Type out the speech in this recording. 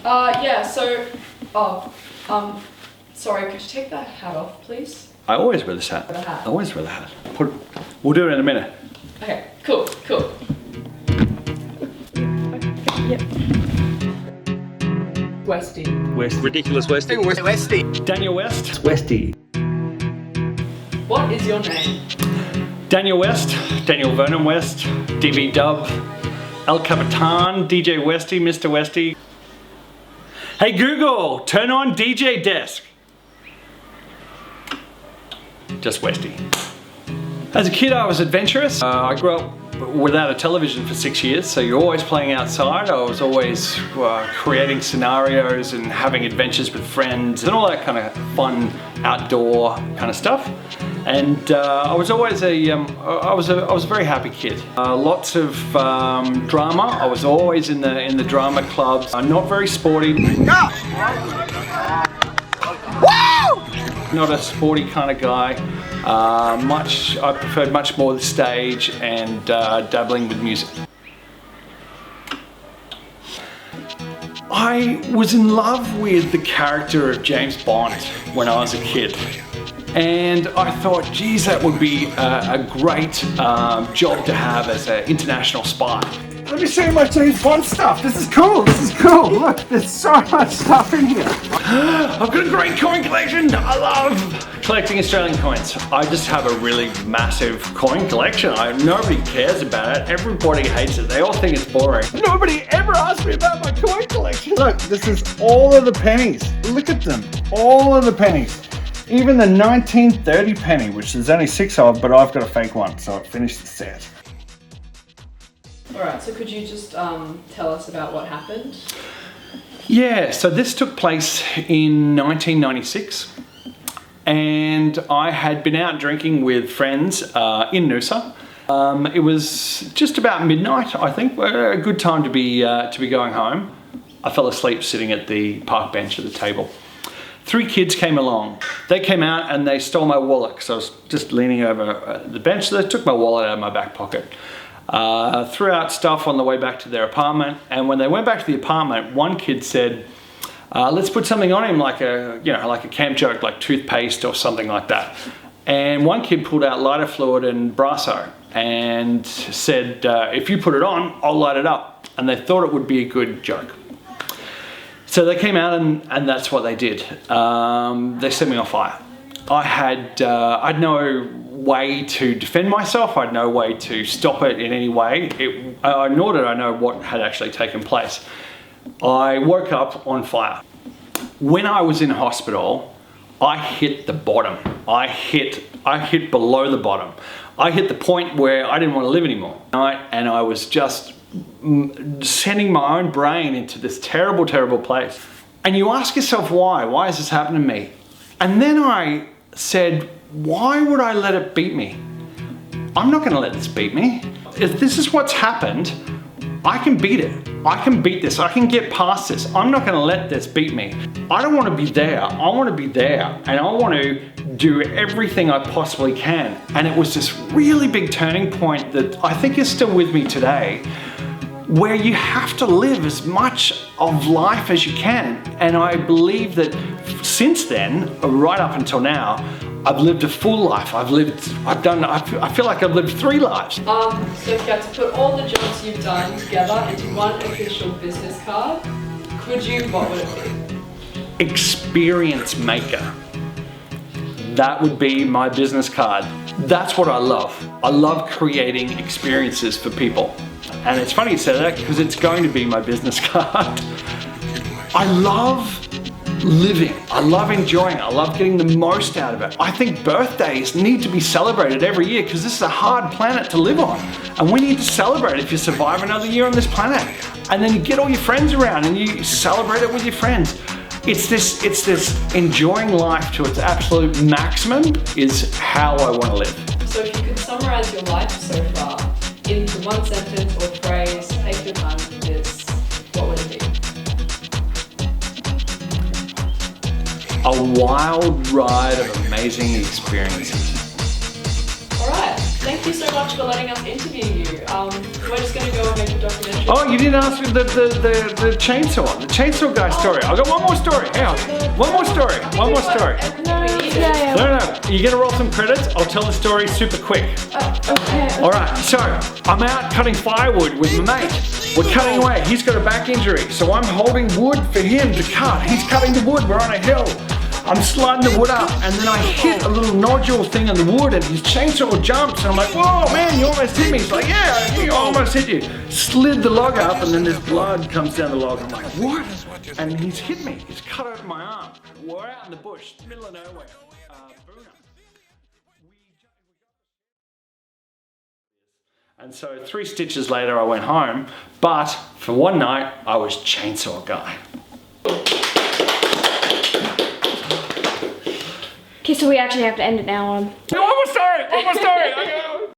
Yeah, so, sorry, could you take that hat off, please? I always wear this hat. The hat. I always wear the hat. We'll do it in a minute. Okay, cool. Westy. Ridiculous Westy. Westy. Daniel West. Westy. What is your name? Daniel West. Daniel Vernon West. DB Dub. El Capitan. DJ Westy. Mr. Westy. Hey Google, turn on DJ Desk. Just Westy. As a kid, I was adventurous. I grew up without a television for 6 years, so you're always playing outside. I was always creating scenarios and having adventures with friends and all that kind of fun outdoor kind of stuff. And I was always I was a very happy kid. Lots of drama. I was always in the drama clubs. Not very sporty. Not a sporty kind of guy. I preferred much more the stage and dabbling with music. I was in love with the character of James Bond when I was a kid. And I thought, geez, that would be a great job to have as an international spy. Let me show you my James Bond stuff. This is cool. Look, there's so much stuff in here. I've got a great coin collection. I love collecting Australian coins. I just have a really massive coin collection. Nobody cares about it. Everybody hates it. They all think it's boring. Nobody ever asked me about my coin collection. Look, this is all of the pennies. Look at them. All of the pennies. Even the 1930 penny, which there's only 6 of, but I've got a fake one, so it finished the set. Alright, so could you just tell us about what happened? Yeah, so this took place in 1996, and I had been out drinking with friends in Noosa. It was just about midnight, I think, a good time to be going home. I fell asleep sitting at the park bench at the table. 3 kids came along. They came out and they stole my wallet because I was just leaning over the bench. So they took my wallet out of my back pocket. Threw out stuff on the way back to their apartment, and when they went back to the apartment, one kid said, let's put something on him, like a camp joke, like toothpaste or something like that. And one kid pulled out lighter fluid and Brasso and said, if you put it on, I'll light it up. And they thought it would be a good joke. So they came out and that's what they did. They set me on fire. I had no way to defend myself. I had no way to stop it in any way. Nor did I know what had actually taken place. I woke up on fire. When I was in hospital, I hit the bottom. I hit below the bottom. I hit the point where I didn't want to live anymore. And I was just sending my own brain into this terrible, terrible place. And you ask yourself why? Why has this happened to me? And then I said, why would I let it beat me? I'm not going to let this beat me. If this is what's happened, I can beat it. I can beat this. I can get past this. I'm not going to let this beat me. I don't want to be there. I want to be there. And I want to do everything I possibly can. And it was this really big turning point that I think is still with me today, where you have to live as much of life as you can. And I believe that since then, right up until now, I've lived a full life. I feel like I've lived 3 lives. So if you had to put all the jobs you've done together into one official business card, what would it be? Experience maker. That would be my business card. That's what I love. I love creating experiences for people. And it's funny you say that because it's going to be my business card. I love living. I love enjoying it. I love getting the most out of it. I think birthdays need to be celebrated every year because this is a hard planet to live on. And we need to celebrate if you survive another year on this planet. And then you get all your friends around and you celebrate it with your friends. It's this enjoying life to its absolute maximum is how I want to live. So if you could summarize your life so far into one sentence or phrase, take your time with this, what would it be? A wild ride of amazing experiences. All right, thank thank you so much for letting us interview you. We're just going to go and make a documentary. Oh, you didn't ask me the chainsaw guy story. I've got one more story. Hang on. One more story. No. You're going to roll some credits. I'll tell the story super quick. Okay. Alright, so I'm out cutting firewood with my mate. We're cutting away. He's got a back injury, so I'm holding wood for him to cut. He's cutting the wood. We're on a hill. I'm sliding the wood up, and then I hit a little nodule thing in the wood, and his chainsaw jumps, and I'm like, whoa, man, you almost hit me. He's like, yeah, I almost hit you. Slid the log up, and then this blood comes down the log. I'm like, what? And he's hit me. He's cut open my arm. We're out in the bush, middle of nowhere. And so 3 stitches later, I went home, but for one night, I was chainsaw guy. Okay, so we actually have to end it now. No, one more story.